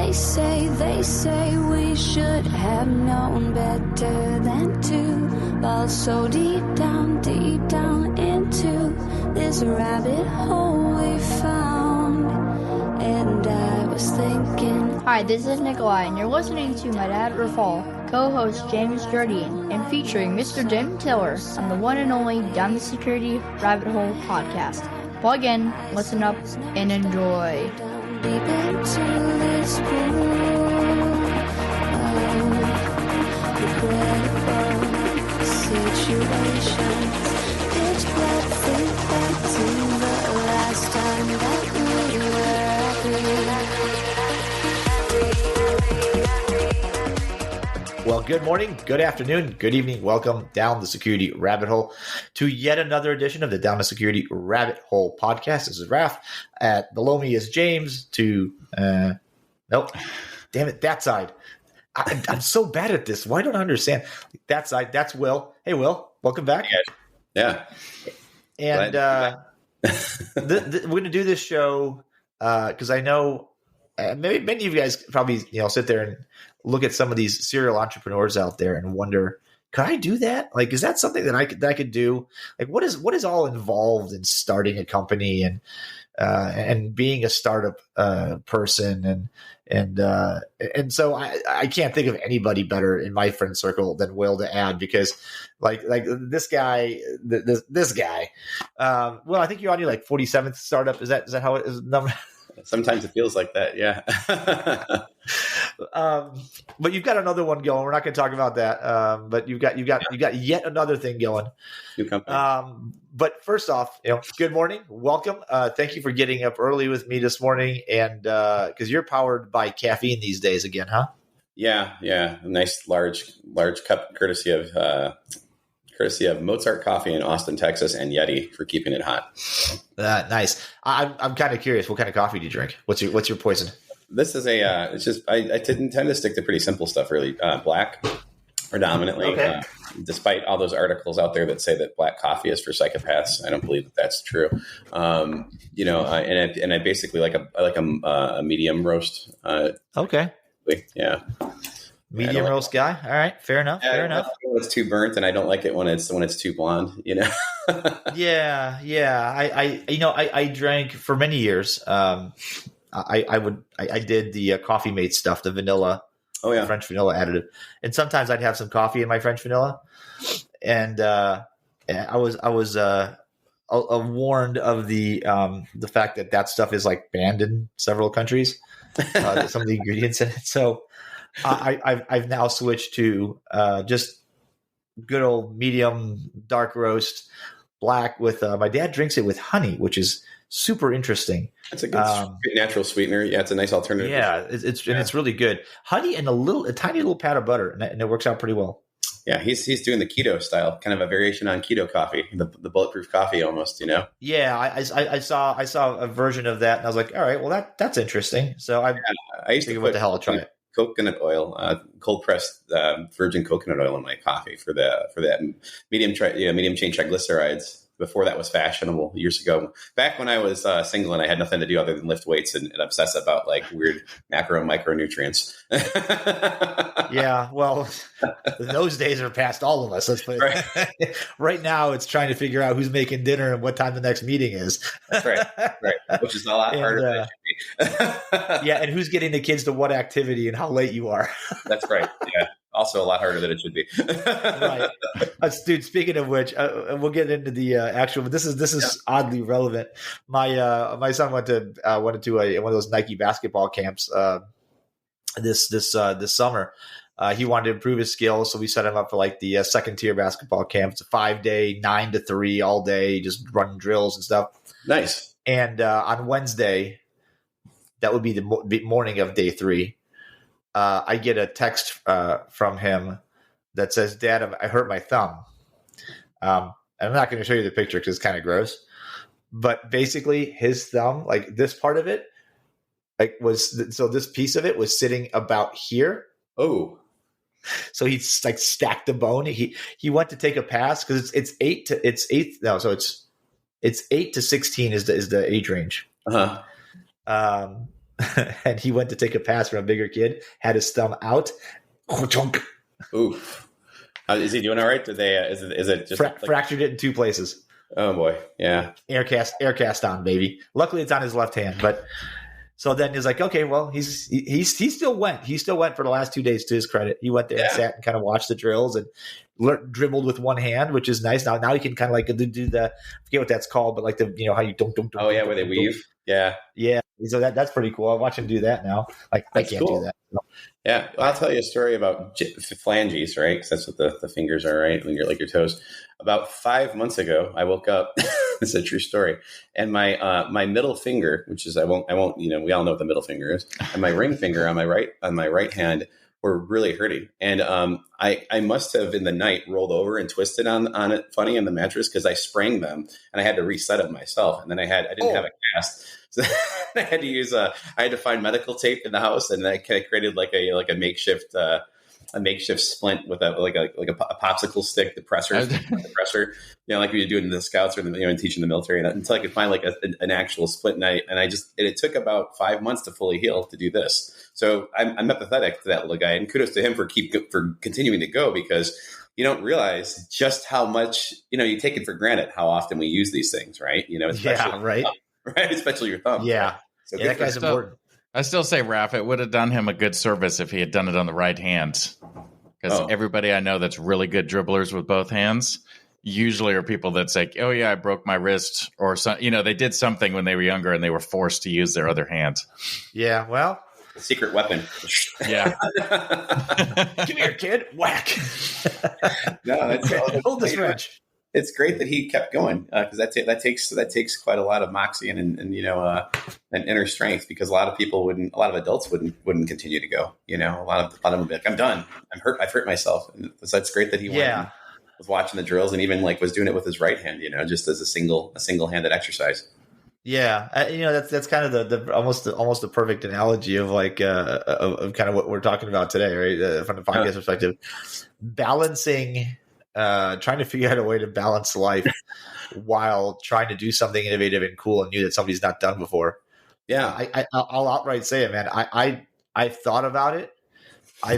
They say we should have known better than to fall so deep down into this rabbit hole we found. And I was thinking. Hi, this is Nikolai, and you're listening to my dad, Rafal, co-host James Jardine, and featuring Mr. Jim Tiller on the one and only Down the Security Rabbit Hole podcast. Plug in, listen up, and enjoy. Deep into this pool of regrettable situations. Pitch black, think back to the last time that we were happy. Well, good morning, good afternoon, good evening. Welcome down the security rabbit hole to yet another edition of the Down the Security Rabbit Hole podcast. This is Raph. Below me is James. Nope. Damn it, that side. I'm so bad at this. Why don't I understand? That side, that's Will. Hey, Will, welcome back. Yeah. And we're going to do this show because I know maybe many of you guys probably sit there and look at some of these serial entrepreneurs out there and wonder, could I do that? Like, is that something that I could do? Like, what is all involved in starting a company and being a startup person and so I can't think of anybody better in my friend circle than Will to add, because like this guy, this guy. Well, I think you're on your 47th startup. Is that how it is? Number? Sometimes it feels like that, yeah. But you've got another one going. We're not going to talk about that. But you've got yet another thing going. New company. But first off, good morning, welcome. Thank you for getting up early with me this morning, and because you're powered by caffeine these days again, huh? Yeah. A nice large cup, courtesy of Mozart Coffee in Austin, Texas, and Yeti for keeping it hot. Nice. I'm kind of curious. What kind of coffee do you drink? What's your poison? This is I tend to stick to pretty simple stuff, really. Black, predominantly. Okay. Despite all those articles out there that say that black coffee is for psychopaths, I don't believe that that's true. And I basically like a medium roast. Okay. Yeah. Medium roast guy. All right. Fair enough. I don't like it when it's too burnt, and I don't like it when it's too blonde, Yeah. I drank for many years. I did the Coffee Mate stuff, the vanilla, French vanilla additive, and sometimes I'd have some coffee in my French vanilla, and I was warned of the fact that stuff is banned in several countries. Some of the ingredients in it, so I've now switched to just good old medium dark roast black with my dad drinks it with honey, which is super interesting. It's a good natural sweetener. Yeah, it's a nice alternative. Yeah, it's really good. Honey and a tiny little pat of butter, and it works out pretty well. Yeah, he's doing the keto style, kind of a variation on keto coffee, the bulletproof coffee almost, Yeah, I saw a version of that, and I was like, all right, well that's interesting. So I used to figure, what the hell, I'll try it. Coconut oil, cold pressed virgin coconut oil in my coffee for that medium chain triglycerides. Before that was fashionable years ago, back when I was single and I had nothing to do other than lift weights and obsess about weird macro and micronutrients. Yeah, well, those days are past all of us. Let's put it. Right now, it's trying to figure out who's making dinner and what time the next meeting is. That's right. Which is a lot harder than it should be. Yeah, and who's getting the kids to what activity and how late you are. That's right. Yeah. Also a lot harder than it should be. Right. Dude, speaking of which, we'll get into the actual, but this is oddly relevant. My son went to one of those Nike basketball camps this summer. He wanted to improve his skills, so we set him up for the second tier basketball camp. It's a 5-day, 9 to 3 all day, just running drills and stuff. Nice. And on Wednesday, that would be the morning of day 3. I get a text from him that says, "Dad, I hurt my thumb." I'm not going to show you the picture because it's kind of gross. But basically, his thumb, this part of it, this piece of it was sitting about here. Oh, so he stacked the bone. He went to take a pass because it's 8 to 16 is the age range. Uh-huh. and he went to take a pass from a bigger kid, had his thumb out. Oof. Is he doing all right? Did they? Is it just fractured it in 2 places? Oh boy, yeah. Air cast on, baby. Luckily, it's on his left hand. But so then he's like, okay, well, he still went. He still went for the last 2 days. To his credit, he went there and sat and kind of watched the drills and dribbled with one hand, which is nice. Now he can kind of like do the, I forget what that's called, but like the how you don't. Oh yeah, where they weave. Yeah. So that's pretty cool. I watch him do that now. Like that's I can't do that. So. Yeah, well, I'll tell you a story about phalanges, right? Because that's what the fingers are, right? When you're like your toes. About 5 months ago, I woke up. It's a true story, and my middle finger, which is I won't we all know what the middle finger is, and my ring finger on my right hand were really hurting, and I must have in the night rolled over and twisted on it funny on the mattress because I sprang them and I had to reset it myself, and then I didn't have a cast. So I had to use I had to find medical tape in the house, and I kind of created like a makeshift splint with a popsicle stick depressor, like we do in the scouts or and teaching the military, and until I could find like an actual splint, and it took about 5 months to fully heal to do this. So I'm empathetic to that little guy, and kudos to him for continuing to go, because you don't realize just how much you take it for granted how often we use these things, right? Right, especially your thumb. Yeah, so that guy's important. I still say, Raph, it would have done him a good service if he had done it on the right hand. Because everybody I know that's really good dribblers with both hands usually are people that's like, oh, yeah, I broke my wrist. Or, they did something when they were younger and they were forced to use their other hand. Yeah, well. Secret weapon. Yeah. Come here, kid. Whack. No, hold this wrench. It's great that he kept going, because that takes quite a lot of moxie and inner strength, because a lot of adults wouldn't continue to go. A lot of them would be like, I'm done. I've hurt myself. And so it's great that he went and was watching the drills and even was doing it with his right hand. Just as a single handed exercise. Yeah, that's kind of the almost the perfect analogy of of kind of what we're talking about today, right? From the podcast perspective, balancing. Trying to figure out a way to balance life while trying to do something innovative and cool and new that somebody's not done before. Yeah, I'll outright say it, man. I thought about it. I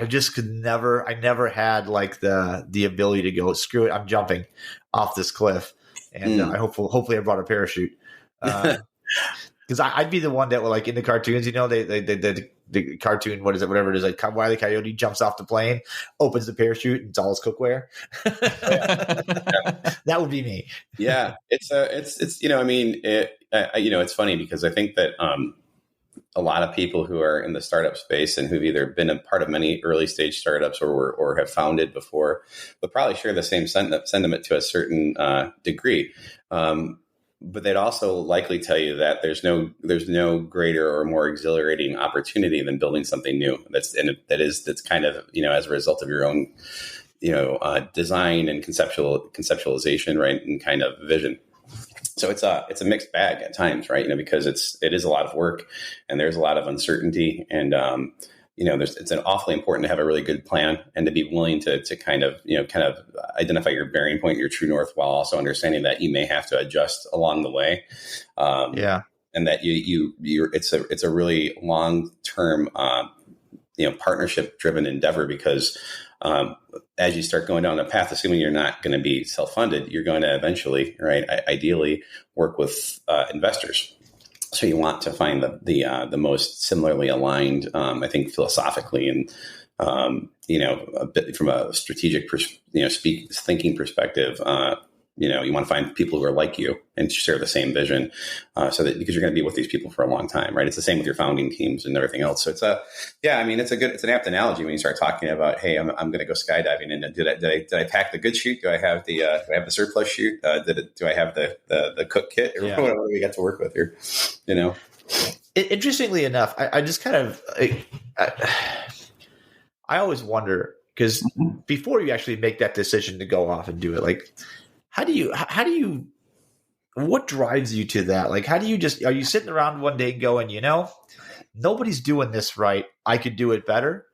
just could never. I never had like the ability to go, screw it, I'm jumping off this cliff, and hopefully I brought a parachute. Because I'd be the one that would, like in the cartoons, the cartoon, whatever it is, like Wile E. Coyote jumps off the plane, opens the parachute, and it's all his cookware. That would be me. Yeah, it's it's funny because I think that a lot of people who are in the startup space and who've either been a part of many early stage startups or have founded before, will probably share the same sentiment to a certain degree. But they'd also likely tell you that there's no greater or more exhilarating opportunity than building something new. That's kind of as a result of your own design and conceptualization, right, and kind of vision. So it's a mixed bag at times, right? Because it is a lot of work and there's a lot of uncertainty, and it's awfully important to have a really good plan and to be willing to kind of identify your bearing point, your true north, while also understanding that you may have to adjust along the way. And that it's a really long-term, partnership driven endeavor, because as you start going down the path, assuming you're not going to be self-funded, you're going to eventually, right, ideally work with investors. So you want to find the most similarly aligned, I think, philosophically and a bit from a strategic thinking perspective. You want to find people who are like you and share the same vision, so that because you're going to be with these people for a long time, right? It's the same with your founding teams and everything else. So it's an apt analogy when you start talking about, hey, I'm going to go skydiving, and did I pack the good chute? Do I have the surplus chute? Do I have the cook kit, or whatever we got to work with here? Interestingly enough, I just kind of I always wonder, because before you actually make that decision to go off and do it, like. How do you, what drives you to that? Like, are you sitting around one day going, nobody's doing this right, I could do it better?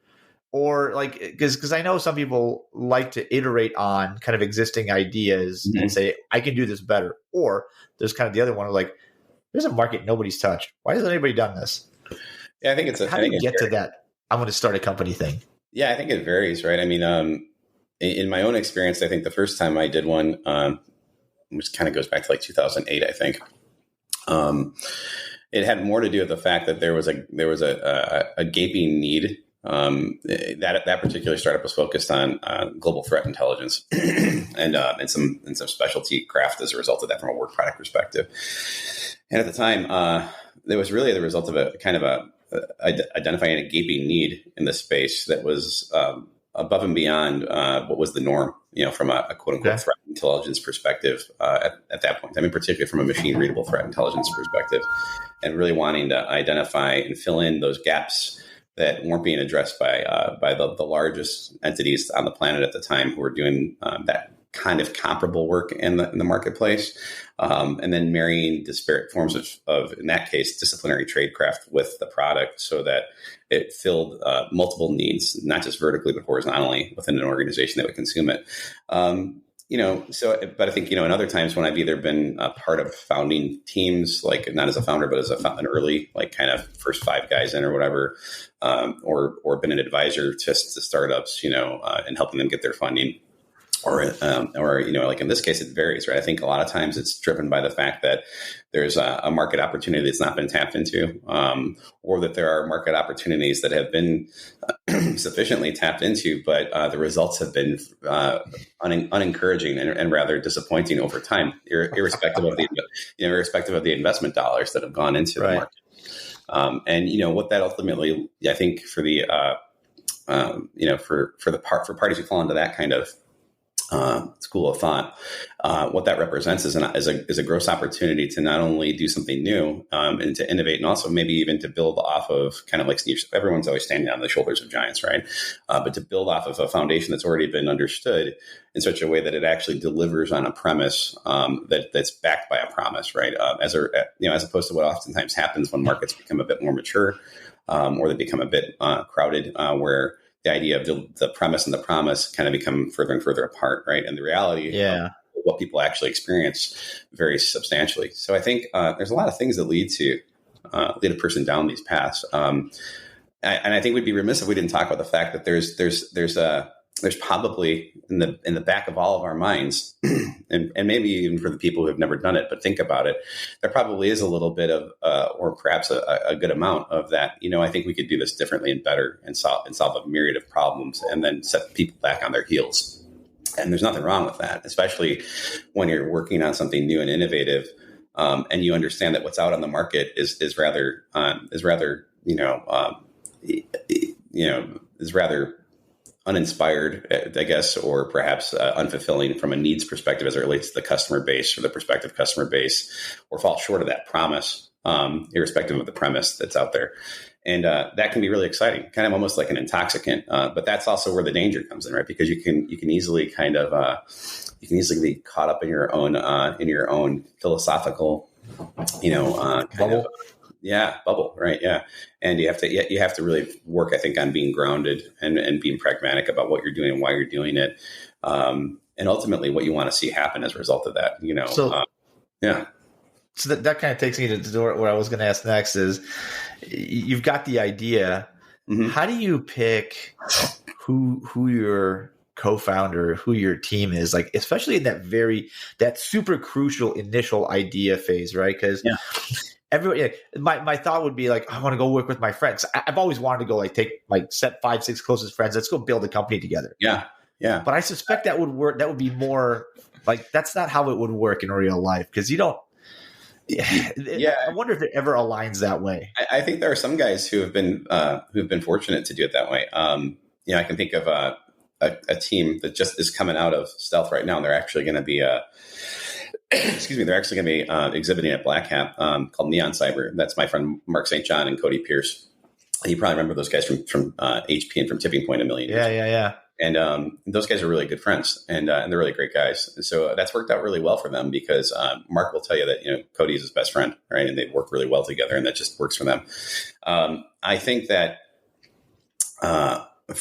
Or like, because I know some people like to iterate on kind of existing ideas and say, I can do this better. Or there's kind of the other one, like, there's a market nobody's touched. Why hasn't anybody done this? Yeah, I think it's. How do you get to that? I'm going to start a company thing. Yeah, I think it varies, right? I mean, in my own experience, I think the first time I did one, which kind of goes back to like 2008, I think. It had more to do with the fact that there was a gaping need. That particular startup was focused on global threat intelligence and some specialty craft as a result of that from a work product perspective. And at the time, there was really the result of a kind of identifying a gaping need in the space that was above and beyond what was the norm, from a quote unquote threat intelligence perspective at that point. I mean, particularly from a machine readable threat intelligence perspective, and really wanting to identify and fill in those gaps that weren't being addressed by the largest entities on the planet at the time who were doing that kind of comparable work in the marketplace, and then marrying disparate forms of in that case disciplinary tradecraft with the product so that it filled multiple needs, not just vertically but horizontally within an organization that would consume it. But I think, in other times when I've either been a part of founding teams, like not as a founder, but as an early, like kind of first 5 guys in or whatever, or been an advisor to startups, and helping them get their funding. Or like in this case, it varies, right? I think a lot of times it's driven by the fact that there's a market opportunity that's not been tapped into, or that there are market opportunities that have been sufficiently tapped into, but the results have been unencouraging and rather disappointing over time, irrespective of the investment dollars that have gone into the market. And what that ultimately, I think, for the for parties who fall into that kind of school of thought, what that represents is a gross opportunity to not only do something new and to innovate, and also maybe even to build off of kind of like everyone's always standing on the shoulders of giants, right? But to build off of a foundation that's already been understood in such a way that it actually delivers on a premise that's backed by a promise, right? As opposed to what oftentimes happens when markets become a bit more mature or they become a bit crowded, where the idea of the premise and the promise kind of become further and further apart, right? And the reality of what people actually experience varies substantially. So I think there's a lot of things that lead a person down these paths. And I think we'd be remiss if we didn't talk about the fact that there's probably in the back of all of our minds, and maybe even for the people who have never done it, but think about it, there probably is a little bit of, or perhaps a good amount of that. I think we could do this differently and better and solve a myriad of problems, and then set people back on their heels. And there's nothing wrong with that, especially when you're working on something new and innovative, and you understand that what's out on the market is rather uninspired, I guess, or perhaps unfulfilling from a needs perspective as it relates to the customer base or the prospective customer base, or fall short of that promise, irrespective of the premise that's out there. And that can be really exciting, kind of almost like an intoxicant. But that's also where the danger comes in, right? Because you can easily kind of be caught up in your own philosophical, bubble. Bubble, right? Yeah. And you have to really work, I think, on being grounded and being pragmatic about what you're doing and why you're doing it. And ultimately what you want to see happen as a result of that, So that kind of takes me to where I was going to ask next is, you've got the idea. Mm-hmm. How do you pick who your co-founder, who your team is, like, especially in that super crucial initial idea phase, right? Because everybody, my thought would be like, I want to go work with my friends. I've always wanted to go set 5-6 closest friends. Let's go build a company together. Yeah. Yeah. But I suspect that would work. That would be more like, that's not how it would work in real life. Cause you don't, I wonder if it ever aligns that way. I think there are some guys who have been fortunate to do it that way. I can think of a team that just is coming out of stealth right now. And they're actually going to be, they're actually going to be exhibiting at Black Hat, called Neon Cyber. That's my friend Mark St. John and Cody Pierce. You probably remember those guys from HP and from Tipping Point a million years. Yeah. And those guys are really good friends, and they're really great guys. And so that's worked out really well for them, because Mark will tell you that Cody is his best friend, right? And they work really well together, and that just works for them. I think that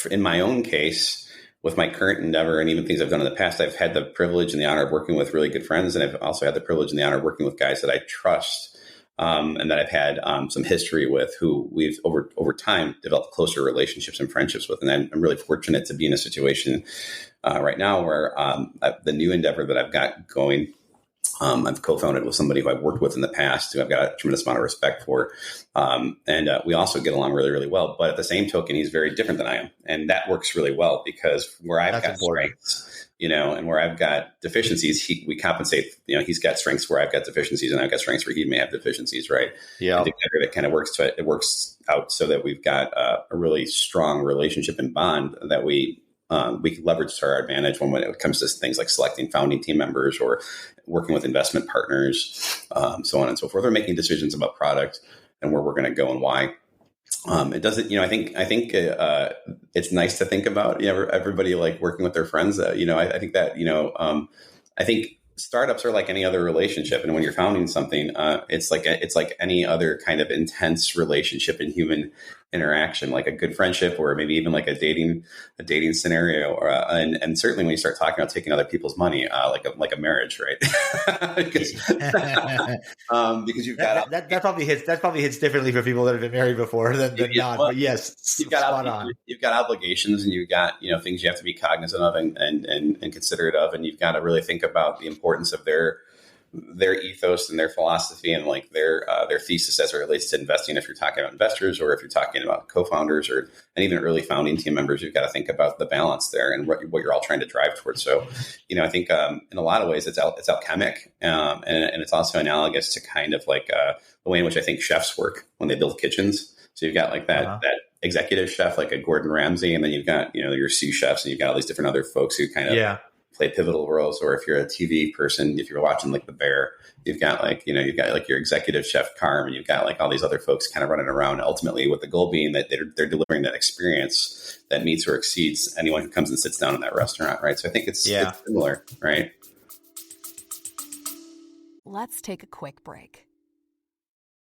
in my own case, with my current endeavor and even things I've done in the past, I've had the privilege and the honor of working with really good friends, and I've also had the privilege and the honor of working with guys that I trust and that I've had some history with, who we've over time developed closer relationships and friendships with. And I'm really fortunate to be in a situation right now where the new endeavor that I've got going, I've co-founded with somebody who I've worked with in the past, who I've got a tremendous amount of respect for. And we also get along really, really well. But at the same token, he's very different than I am. And that works really well, because where I've got strengths, and where I've got deficiencies, we compensate. He's got strengths where I've got deficiencies, and I've got strengths where he may have deficiencies, right? Yeah. And together that kind of works out so that we've got a really strong relationship and bond that we can leverage to our advantage when it comes to things like selecting founding team members or working with investment partners, so on and so forth, or making decisions about product and where we're going to go and why. It doesn't, I think it's nice to think about, everybody like working with their friends. I think that, I think startups are like any other relationship. And when you're founding something, it's like any other kind of intense relationship in human interaction, like a good friendship, or maybe even like a dating scenario, and certainly when you start talking about taking other people's money, like a marriage, right? because you've got that probably hits differently for people that have been married before than not. But yes, you've got obligations, and you've got things you have to be cognizant of and considerate of, and you've got to really think about the importance of their ethos and their philosophy and like their thesis as it relates to investing. If you're talking about investors, or if you're talking about co-founders, and even early founding team members, you've got to think about the balance there and what you're all trying to drive towards. So, I think in a lot of ways it's alchemic, and it's also analogous to kind of like the way in which I think chefs work when they build kitchens. So you've got like that executive chef, like a Gordon Ramsay, and then you've got your sous chefs, and you've got all these different other folks who kind of play pivotal roles. Or if you're a TV person, if you're watching like The Bear, you've got like your executive chef Carm, and you've got like all these other folks kind of running around, ultimately with the goal being that they're delivering that experience that meets or exceeds anyone who comes and sits down in that restaurant, right? So I think it's similar, right? Let's take a quick break.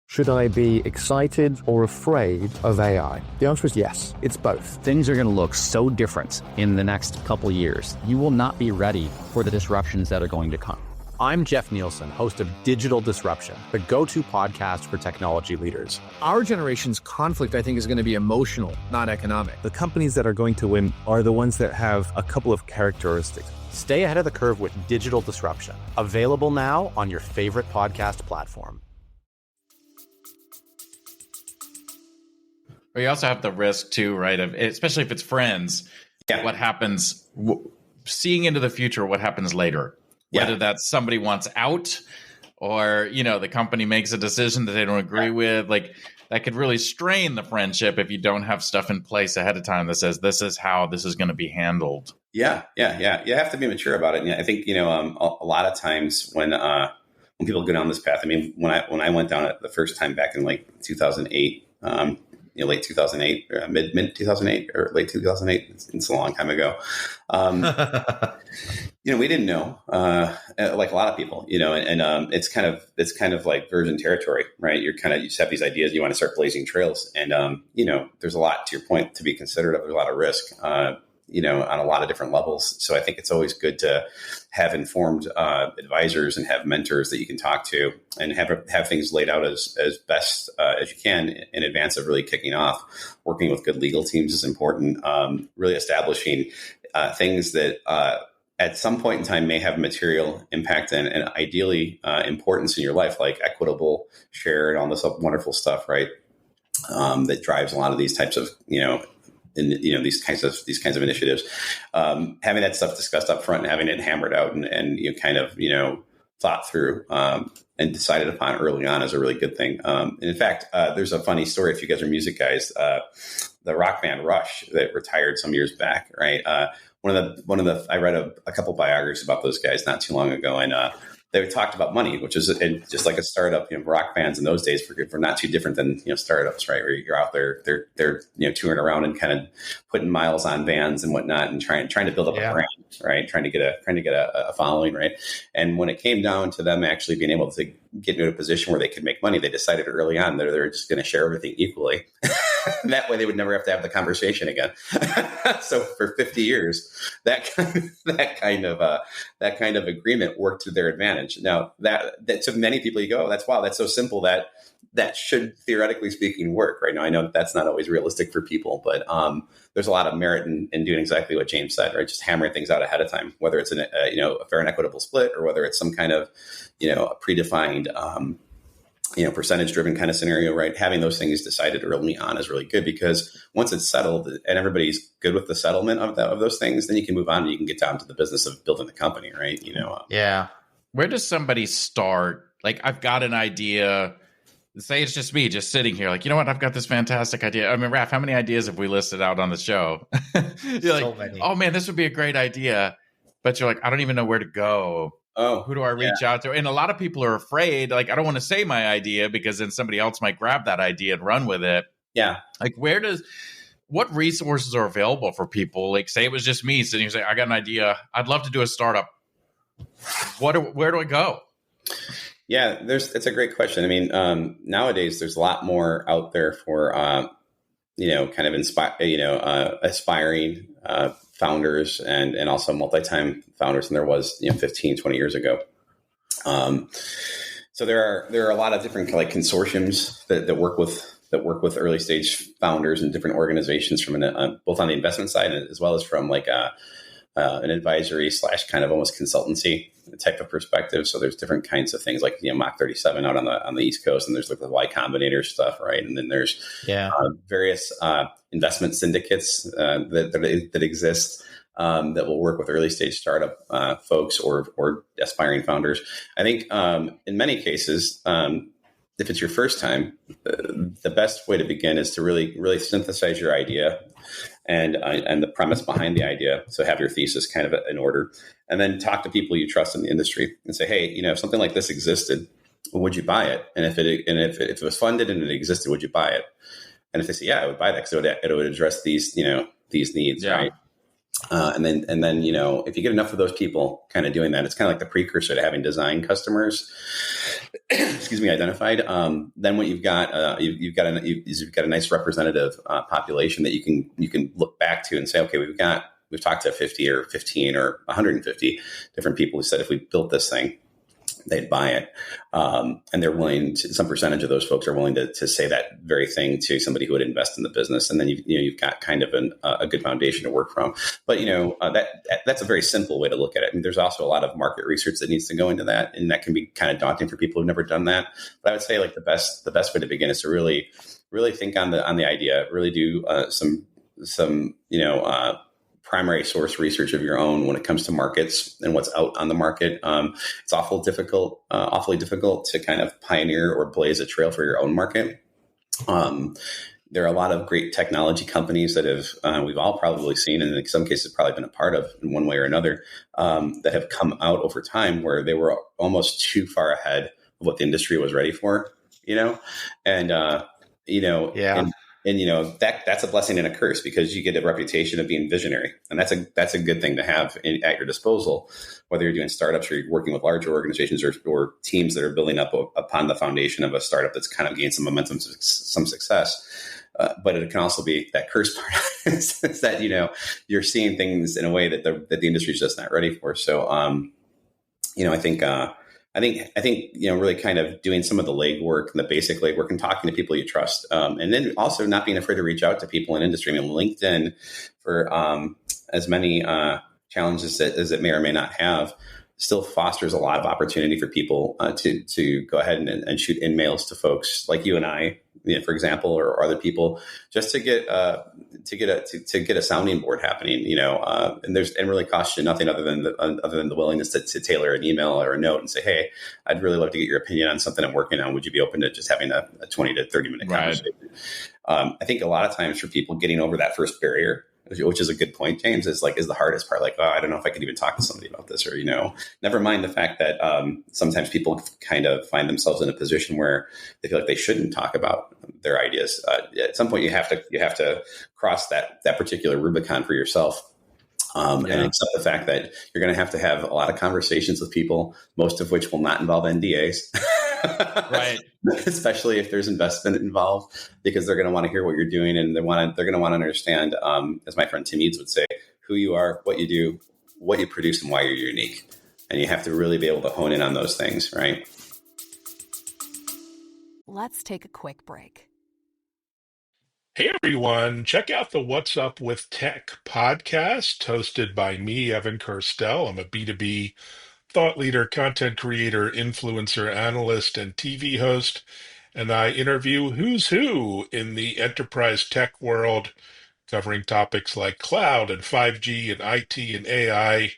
Should I be excited or afraid of AI? The answer is yes. It's both. Things are going to look so different in the next couple years. You will not be ready for the disruptions that are going to come. I'm Jeff Nielsen, host of Digital Disruption, the go-to podcast for technology leaders. Our generation's conflict, I think, is going to be emotional, not economic. The companies that are going to win are the ones that have a couple of characteristics. Stay ahead of the curve with Digital Disruption. Available now on your favorite podcast platform. But you also have the risk too, right? Of especially if it's friends, what happens? Seeing into the future, what happens later? Whether that's somebody wants out, or the company makes a decision that they don't agree with, like that could really strain the friendship if you don't have stuff in place ahead of time that says this is how this is going to be handled. Yeah. You have to be mature about it. And I think a lot of times when people go down this path. I mean, when I went down it the first time back in like 2008. Late 2008, or mid 2008, or late 2008. It's a long time ago. We didn't know, like a lot of people, and it's kind of like virgin territory, right? You just have these ideas, you want to start blazing trails, and there's a lot, to your point, to be considered of. There's a lot of risk, on a lot of different levels. So I think it's always good to have informed advisors and have mentors that you can talk to, and have things laid out as best as you can in advance of really kicking off. Working with good legal teams is important. Really establishing things that at some point in time may have material impact and ideally importance in your life, like equitable share and all this wonderful stuff, right? That drives a lot of these types of, these kinds of initiatives. Having that stuff discussed up front and having it hammered out and thought through and decided upon early on is a really good thing. And in fact, there's a funny story, if you guys are music guys, the rock band Rush that retired some years back, right? One of the I read a couple biographies about those guys not too long ago, and they talked about money, which is just like a startup. Rock bands in those days were not too different than startups, right? Where you're out there, they're touring around and kind of putting miles on vans and whatnot, and trying to build up a brand, right? Trying to get a following, right? And when it came down to them actually being able to get into a position where they could make money, they decided early on that they're just going to share everything equally. That way they would never have to have the conversation again. So for 50 years, that kind of agreement worked to their advantage. Now that to many people, you go, oh, that's so simple that should, theoretically speaking, work. Right now, I know that's not always realistic for people, but there's a lot of merit in doing exactly what James said, right? Just hammering things out ahead of time, whether it's a fair and equitable split, or whether it's some kind of a predefined percentage driven kind of scenario, right? Having those things decided early on is really good, because once it's settled and everybody's good with the settlement of those things, then you can move on and you can get down to the business of building the company, right? Yeah. Where does somebody start? Like, I've got an idea. Say it's just me just sitting here like, you know what? I've got this fantastic idea. I mean, Raph, how many ideas have we listed out on the show? You're So like, many. oh man, this would be a great idea. But you're like, I don't even know where to go. Oh, who do I reach out to? And a lot of people are afraid. Like, I don't want to say my idea because then somebody else might grab that idea and run with it. Yeah. Like, what resources are available for people? Like, say it was just me sitting here saying, I got an idea. I'd love to do a startup. Where do I go? Yeah, it's a great question. I mean, nowadays there's a lot more out there for, kind of aspiring founders and also multi-time founders than there was 15, 20 years ago. So there are a lot of different like consortiums that work with early stage founders and different organizations from both on the investment side as well as from like an advisory / kind of almost consultancy type of perspective. So there's different kinds of things like Mach 37 out on the East Coast, and there's like the Y Combinator stuff, right? And then there's various investment syndicates that exist that will work with early stage startup folks or aspiring founders. I think in many cases, if it's your first time, the best way to begin is to really synthesize your idea and the premise behind the idea. So have your thesis kind of in order, and then talk to people you trust in the industry and say, hey, if something like this existed, would you buy it? And if it was funded and it existed, would you buy it? And if they say, yeah, I would buy that because it would address these needs, right? And then if you get enough of those people kind of doing that, it's kind of like the precursor to having design customers, identified. Then what you've got, you've got a nice representative population that you can look back to and say, okay, we've talked to 50 or 15 or 150 different people who said if we built this thing, they'd buy it. And they're willing to, some percentage of those folks are willing to say that very thing to somebody who would invest in the business. And then you've got kind of a good foundation to work from. But, that's a very simple way to look at it. And there's also a lot of market research that needs to go into that. And that can be kind of daunting for people who've never done that. But I would say like the best way to begin is to really, really think on the idea, really do some primary source research of your own when it comes to markets and what's out on the market. It's awfully difficult to kind of pioneer or blaze a trail for your own market. There are a lot of great technology companies that we've all probably seen, and in some cases probably been a part of in one way or another, that have come out over time where they were almost too far ahead of what the industry was ready for, And that's a blessing and a curse, because you get a reputation of being visionary, and that's a good thing to have at your disposal, whether you're doing startups or you're working with larger organizations or teams that are building up upon the foundation of a startup that's kind of gained some momentum, some success. But it can also be that curse part is that you're seeing things in a way that the industry is just not ready for. So I think really kind of doing some of the legwork and the basic legwork and talking to people you trust, and then also not being afraid to reach out to people in industry. I mean, LinkedIn, for as many challenges as it may or may not have, still fosters a lot of opportunity for people to go ahead and shoot in-mails to folks like you and I, for example, or other people, just to get a sounding board happening, and really costs you nothing other than the willingness to tailor an email or a note and say, hey, I'd really love to get your opinion on something I'm working on. Would you be open to just having a 20 to 30 minute conversation? I think a lot of times for people getting over that first barrier, which is a good point, James, is the hardest part. Like, I don't know if I could even talk to somebody about this, or, never mind the fact that sometimes people kind of find themselves in a position where they feel like they shouldn't talk about their ideas. At some point you have to cross that particular Rubicon for yourself. And accept the fact that you're going to have a lot of conversations with people, most of which will not involve NDAs. Right. Especially if there's investment involved, because they're going to want to hear what you're doing, and they're going to want to understand, as my friend Tim Eads would say, who you are, what you do, what you produce, and why you're unique. And you have to really be able to hone in on those things, right? Let's take a quick break. Hey everyone, check out the What's Up with Tech podcast hosted by me, Evan Kirstel. I'm a B2B thought leader, content creator, influencer, analyst, and TV host, and I interview who's who in the enterprise tech world, covering topics like cloud and 5G and IT and AI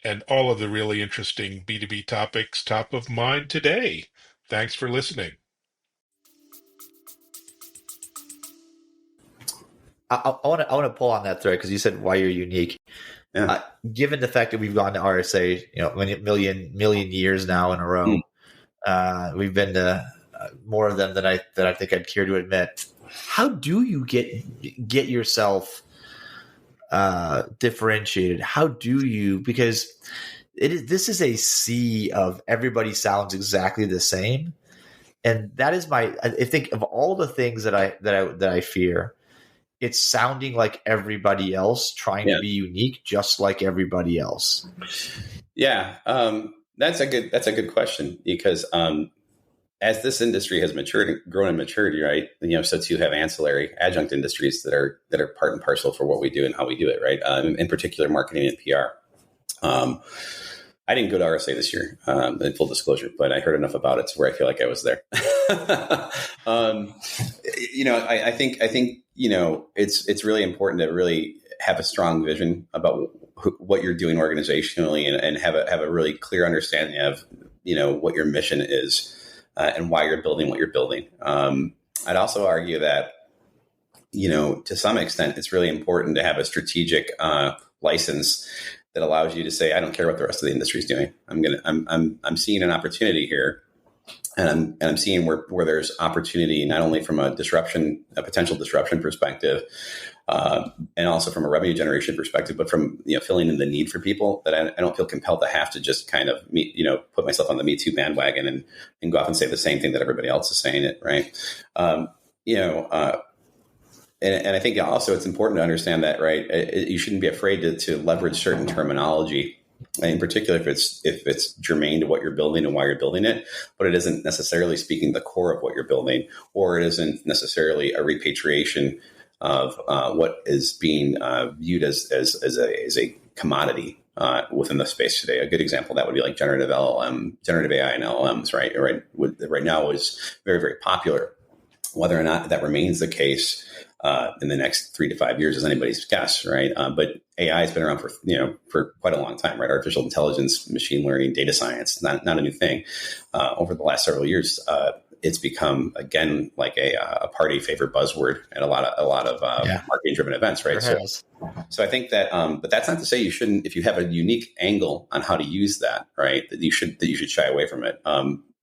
and all of the really interesting B2B topics top of mind today. Thanks for listening. I want to pull on that thread because you said why you're unique. Yeah. Given the fact that we've gone to RSA, million years now in a row, we've been to more of them than I think I'd care to admit. How do you get yourself differentiated? How do you, because this is a sea of everybody sounds exactly the same, and that is I think of all the things that I fear. It's sounding like everybody else, trying to be unique, just like everybody else. Yeah, that's a good question, because as this industry has grown and matured, right? So too have ancillary adjunct industries that are part and parcel for what we do and how we do it, right? In particular, marketing and PR. I didn't go to RSA this year, in full disclosure, but I heard enough about it to where I feel like I was there. I think it's really important to really have a strong vision about what you're doing organizationally, and have a really clear understanding of what your mission is, and why you're building what you're building. I'd also argue that to some extent it's really important to have a strategic license that allows you to say, I don't care what the rest of the industry is doing. I'm seeing an opportunity here, and I'm seeing where there's opportunity, not only from a potential disruption perspective, and also from a revenue generation perspective, but from filling in the need for people, that I don't feel compelled to have to just kind of put myself on the Me Too bandwagon and go off and say the same thing that everybody else is saying it, right? And I think also it's important to understand that, right? You shouldn't be afraid to leverage certain terminology, in particular if it's germane to what you're building and why you're building it, but it isn't necessarily speaking the core of what you're building, or it isn't necessarily a repatriation of what is being viewed as a commodity within the space today. A good example of that would be like generative AI and LLMs, right? Right now is very, very popular. Whether or not that remains the case in the next 3 to 5 years is anybody's guess, right? But AI has been around for quite a long time, right? Artificial intelligence, machine learning, data science, not a new thing. Over the last several years, it's become, again, like a party favorite buzzword at a lot of marketing driven events, right? So I think that, but that's not to say you shouldn't, if you have a unique angle on how to use that, right, that you should shy away from it.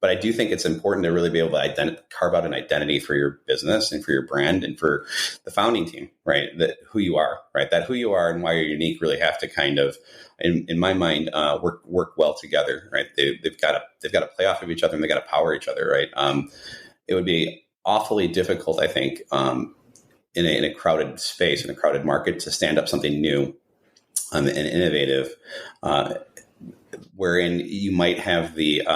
But I do think it's important to really be able to carve out an identity for your business and for your brand and for the founding team, right? That who you are, right? That who you are and why you're unique really have to kind of, in my mind, work well together, right? They've got to play off of each other, and they got to power each other, right? It would be awfully difficult, I think, in a crowded space, in a crowded market, to stand up something new and innovative, wherein you might have the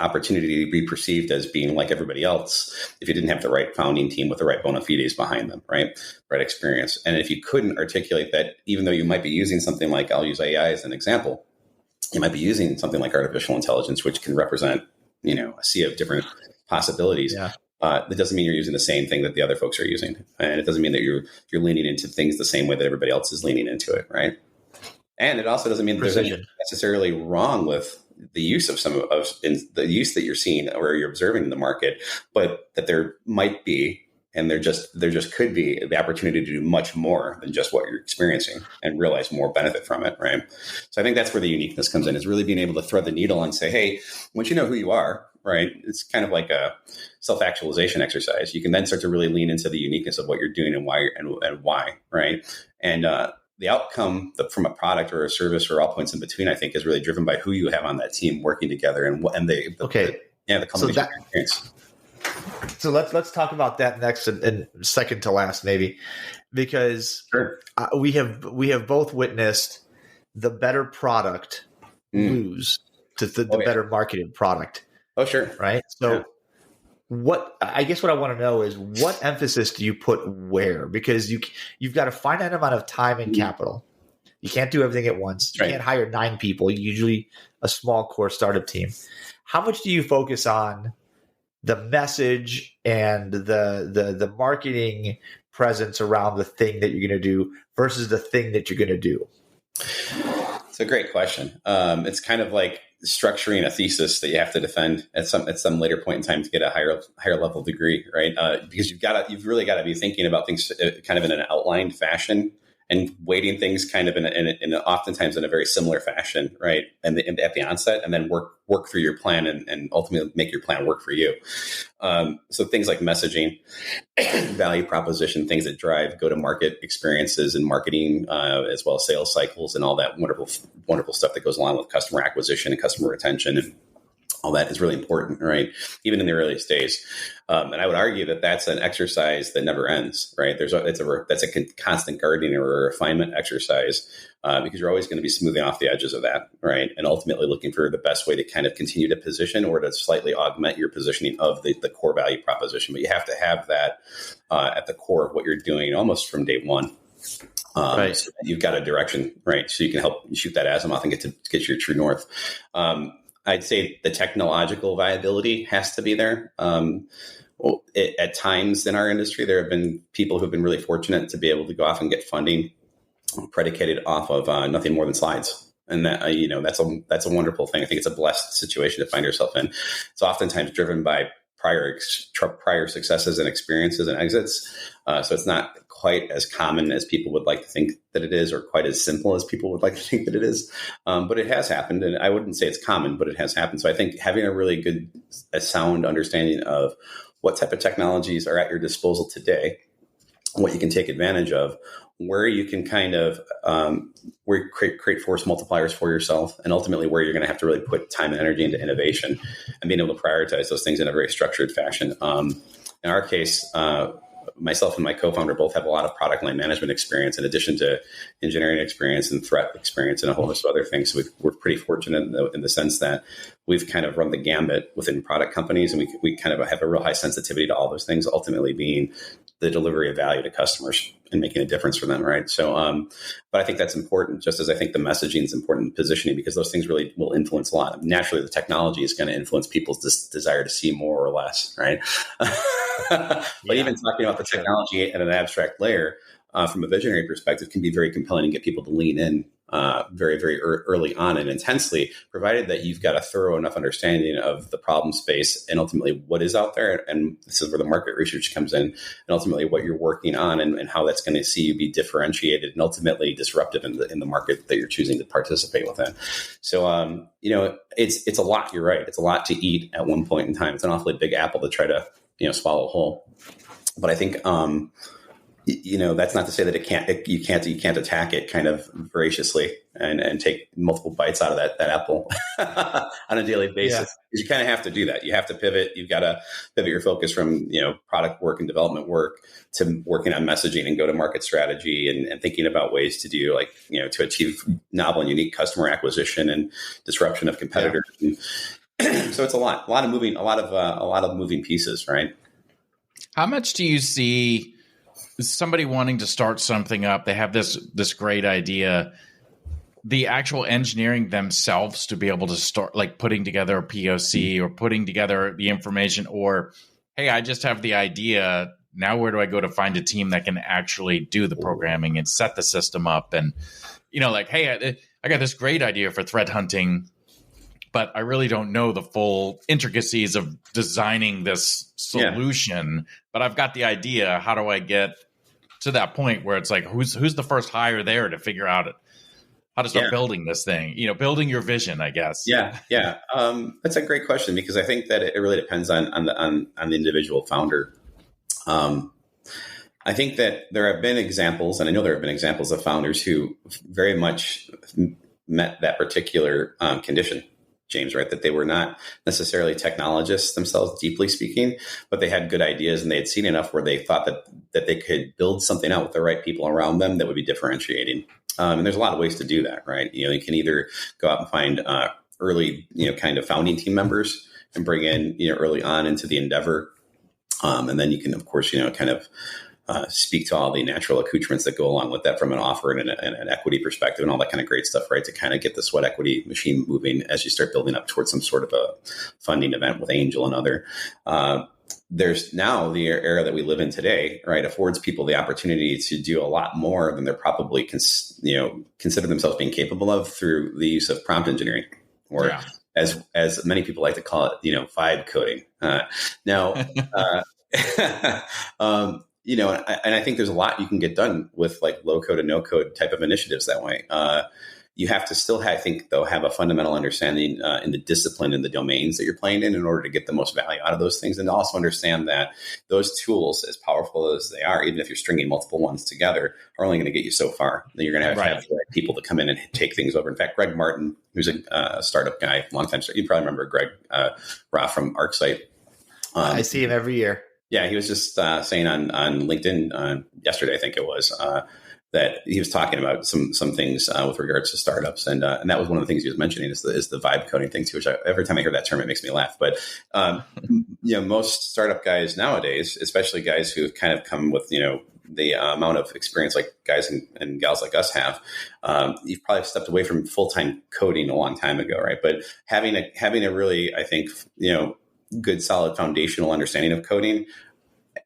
opportunity to be perceived as being like everybody else if you didn't have the right founding team with the right bona fides behind them, right experience. And if you couldn't articulate that, even though you might be using something like, I'll use AI as an example, you might be using something like artificial intelligence, which can represent, a sea of different possibilities. Yeah. That doesn't mean you're using the same thing that the other folks are using. And it doesn't mean that you're leaning into things the same way that everybody else is leaning into it, right? And it also doesn't mean that there's anything necessarily wrong with the use of the use that you're seeing or you're observing in the market, but that there might be, and there just could be, the opportunity to do much more than just what you're experiencing and realize more benefit from it, right? So I think that's where the uniqueness comes in, is really being able to thread the needle and say, hey, once you know who you are, right, it's kind of like a self-actualization exercise. You can then start to really lean into the uniqueness of what you're doing and why, right? And the outcome from a product or a service or all points in between, I think, is really driven by who you have on that team working together and the combination experience. So let's talk about that next and second to last, maybe, because we have both witnessed the better product lose to the better marketed product. Oh, sure. Right. So what I want to know is, what emphasis do you put where? Because you've got a finite amount of time and capital. You can't do everything at once. You can't hire 9 people, usually a small core startup team. How much do you focus on the message and the marketing presence around the thing that you're going to do versus the thing that you're going to do? It's a great question. It's kind of like structuring a thesis that you have to defend at some later point in time to get a higher level degree, right? Because you've really got to be thinking about things kind of in an outlined fashion and weighting things kind of in oftentimes in a very similar fashion, right? And at the onset, and then work through your plan and ultimately make your plan work for you. So things like messaging, value proposition, things that drive go-to-market experiences and marketing, as well as sales cycles and all that wonderful stuff that goes along with customer acquisition and customer retention and all that is really important, right? Even in the earliest days. And I would argue that that's an exercise that never ends, right? That's a constant gardening or a refinement exercise, because you're always going to be smoothing off the edges of that, right? And ultimately looking for the best way to kind of continue to position or to slightly augment your positioning of the core value proposition. But you have to have that at the core of what you're doing almost from day one. Right. So you've got a direction, right? So you can help shoot that azimuth and get your true north. I'd say the technological viability has to be there. At times in our industry, there have been people who've been really fortunate to be able to go off and get funding predicated off of nothing more than slides. And that, that's a wonderful thing. I think it's a blessed situation to find yourself in. It's oftentimes driven by prior successes and experiences and exits. So it's not quite as common as people would like to think that it is, or quite as simple as people would like to think that it is. But it has happened, and I wouldn't say it's common, but it has happened. So I think having a really sound understanding of what type of technologies are at your disposal today, what you can take advantage of, where you can kind of create force multipliers for yourself, and ultimately where you're going to have to really put time and energy into innovation and being able to prioritize those things in a very structured fashion. In our case, myself and my co-founder both have a lot of product line management experience in addition to engineering experience and threat experience and a whole host of other things. So we're pretty fortunate in the sense that we've kind of run the gambit within product companies, and we kind of have a real high sensitivity to all those things, ultimately being the delivery of value to customers and making a difference for them, right? So, but I think that's important, just as I think the messaging is important in positioning, because those things really will influence a lot. Naturally, the technology is going to influence people's desire to see more or less, right? But even talking about the technology at an abstract layer, from a visionary perspective, can be very compelling and get people to lean in very, very early on and intensely, provided that you've got a thorough enough understanding of the problem space and ultimately what is out there. And this is where the market research comes in, and ultimately what you're working on and how that's going to see you be differentiated and ultimately disruptive in the market that you're choosing to participate within. So, it's a lot. You're right. It's a lot to eat at one point in time. It's an awfully big apple to try to, swallow whole. But I think, that's not to say that you can't attack it kind of voraciously and take multiple bites out of that apple on a daily basis. Yeah. You kind of have to do that. You have to pivot. You've got to pivot your focus from, product work and development work to working on messaging and go-to-market strategy and thinking about ways to do to achieve novel and unique customer acquisition and disruption of competitors. Yeah. So it's a lot of moving pieces, right? How much do you see somebody wanting to start something up? They have this great idea, the actual engineering themselves to be able to start, like putting together a POC or putting together the information, or, hey, I just have the idea. Now, where do I go to find a team that can actually do the programming and set the system up? And, hey, I got this great idea for threat hunting, but I really don't know the full intricacies of designing this solution, but I've got the idea. How do I get to that point where it's like, who's the first hire there to figure out how to start building this thing, building your vision, I guess. Yeah. That's a great question, because I think that it really depends on the individual founder. I think that there have been examples, and I know there have been examples of founders who very much met that particular condition, James, right? That they were not necessarily technologists themselves, deeply speaking, but they had good ideas and they had seen enough where they thought that they could build something out with the right people around them that would be differentiating. And there's a lot of ways to do that, right? You can either go out and find early, kind of founding team members and bring in, early on into the endeavor. And then you can, of course, kind of speak to all the natural accoutrements that go along with that from an offer and an equity perspective and all that kind of great stuff, right? To kind of get the sweat equity machine moving as you start building up towards some sort of a funding event with Angel and other. There's now the era that we live in today, right? Affords people the opportunity to do a lot more than they're probably, consider themselves being capable of through the use of prompt engineering, or as many people like to call it, vibe coding. And I think there's a lot you can get done with like low code and no code type of initiatives that way. You have to still, I think, though, have a fundamental understanding in the discipline and the domains that you're playing in order to get the most value out of those things. And also understand that those tools, as powerful as they are, even if you're stringing multiple ones together, are only going to get you so far. Then you're going to have the right people to come in and take things over. In fact, Greg Martin, who's a startup guy, long time, you probably remember Greg Ra from ArcSight. I see him every year. Yeah, he was just saying on LinkedIn yesterday, I think it was, that he was talking about some things with regards to startups, and that was one of the things he was mentioning is the vibe coding thing too. Which every time I hear that term, it makes me laugh. But most startup guys nowadays, especially guys who have kind of come with the amount of experience like guys and gals like us have, you've probably stepped away from full-time coding a long time ago, right? But having a really, I think, good solid foundational understanding of coding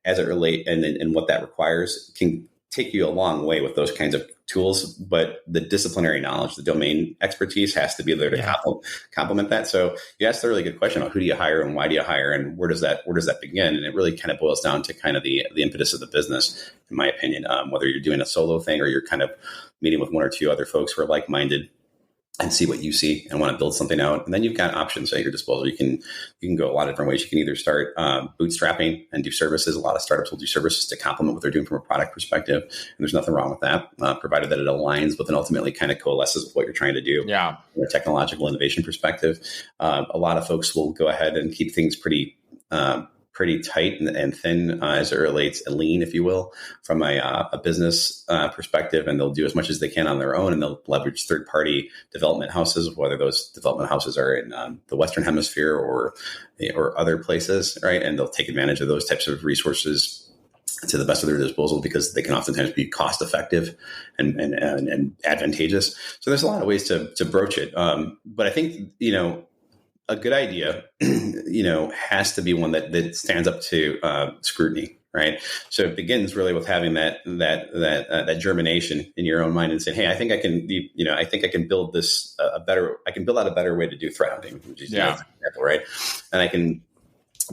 as it relates and what that requires can take you a long way with those kinds of tools. But the disciplinary knowledge, the domain expertise has to be there to complement that. So you asked a really good question about who do you hire and why do you hire and where does that begin? And it really kind of boils down to kind of the impetus of the business, in my opinion, whether you're doing a solo thing or you're kind of meeting with one or two other folks who are like-minded and see what you see and want to build something out. And then you've got options at your disposal. You can go a lot of different ways. You can either start bootstrapping and do services. A lot of startups will do services to complement what they're doing from a product perspective. And there's nothing wrong with that, provided that it aligns with and ultimately kind of coalesces with what you're trying to do from a technological innovation perspective. A lot of folks will go ahead and keep things pretty tight and thin as it relates, lean, if you will, from a business perspective. And they'll do as much as they can on their own, and they'll leverage third-party development houses, whether those development houses are in the Western Hemisphere or other places, right? And they'll take advantage of those types of resources to the best of their disposal because they can oftentimes be cost effective and advantageous. So there's a lot of ways to broach it. But I think, a good idea, has to be one that stands up to scrutiny, right? So it begins really with having that germination in your own mind and saying, "Hey, I think I can build this I can build out a better way to do threat hunting," which is an example, right? And I can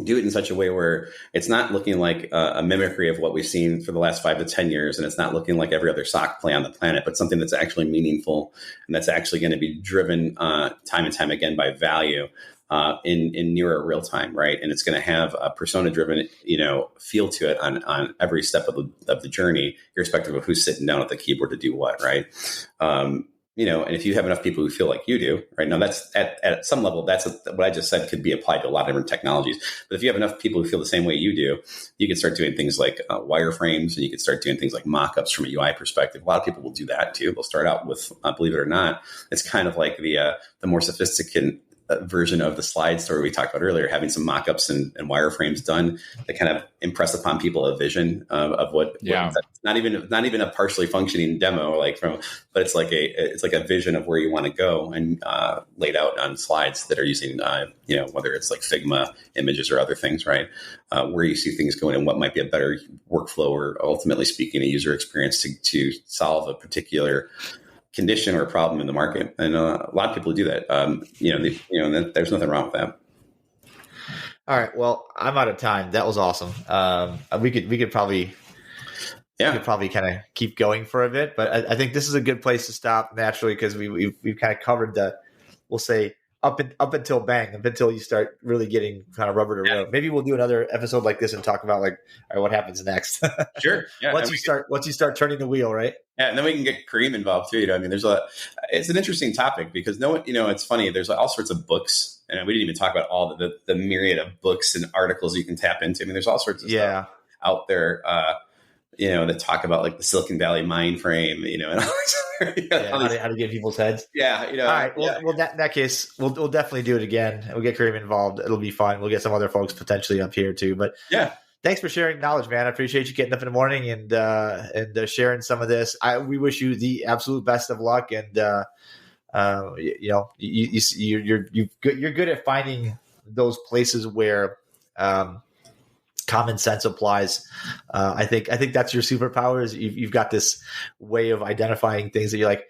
do it in such a way where it's not looking like a mimicry of what we've seen for the last 5 to 10 years. And it's not looking like every other SOC play on the planet, but something that's actually meaningful and that's actually going to be driven time and time again by value in nearer real time, right? And it's going to have a persona driven, feel to it on every step of the journey, irrespective of who's sitting down at the keyboard to do what, right? And if you have enough people who feel like you do, right now, that's at some level, what I just said could be applied to a lot of different technologies. But if you have enough people who feel the same way you do, you can start doing things like wireframes, and you can start doing things like mock-ups from a UI perspective. A lot of people will do that too. They'll start out with, believe it or not, it's kind of like the more sophisticated version of the slide story we talked about earlier, having some mock-ups and wireframes done that kind of impress upon people a vision of what not even a partially functioning demo but it's like a vision of where you want to go and laid out on slides that are using whether it's like Figma images or other things, right? Where you see things going and what might be a better workflow or ultimately speaking a user experience to solve a particular condition or a problem in the market. And a lot of people do that. There's nothing wrong with that. All right. Well, I'm out of time. That was awesome. We could probably kind of keep going for a bit, but I think this is a good place to stop naturally because we've kind of covered we'll say up until you start really getting kind of rubber to road. Maybe we'll do another episode like this and talk about like, all right, what happens next. Sure. Yeah. once you start turning the wheel, right? Yeah, and then we can get Kareem involved too. I mean, it's an interesting topic because no one, it's funny. There's all sorts of books, and we didn't even talk about all the myriad of books and articles you can tap into. I mean, there's all sorts of stuff out there, that talk about like the Silicon Valley mind frame, and all how to get people's heads. Yeah, All right. Well, in that case, we'll definitely do it again. We'll get Kareem involved. It'll be fun. We'll get some other folks potentially up here too. But yeah. Thanks for sharing knowledge, man. I appreciate you getting up in the morning and sharing some of this. We wish you the absolute best of luck, and you're good at finding those places where common sense applies. I think that's your superpower. Is you've got this way of identifying things that you're like,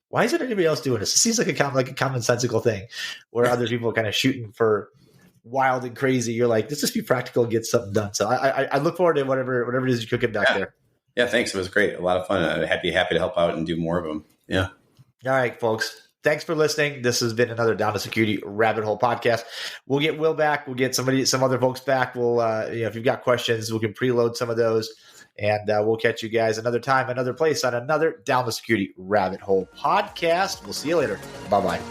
why isn't anybody else doing this? It seems like a commonsensical thing, where other people are kind of shooting for wild and crazy. You're like, let's just be practical and get something done. So I look forward to whatever it is you're cooking back there. Yeah, thanks. It was great. A lot of fun. I'm happy to help out and do more of them. Yeah. All right, folks. Thanks for listening. This has been another Down to Security Rabbit Hole podcast. We'll get Will back. We'll get some other folks back. We'll, if you've got questions, we can preload some of those, and we'll catch you guys another time, another place on another Down to Security Rabbit Hole podcast. We'll see you later. Bye-bye.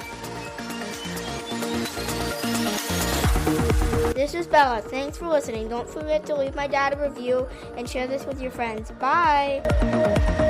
This is Bella. Thanks for listening. Don't forget to leave my dad a review and share this with your friends. Bye.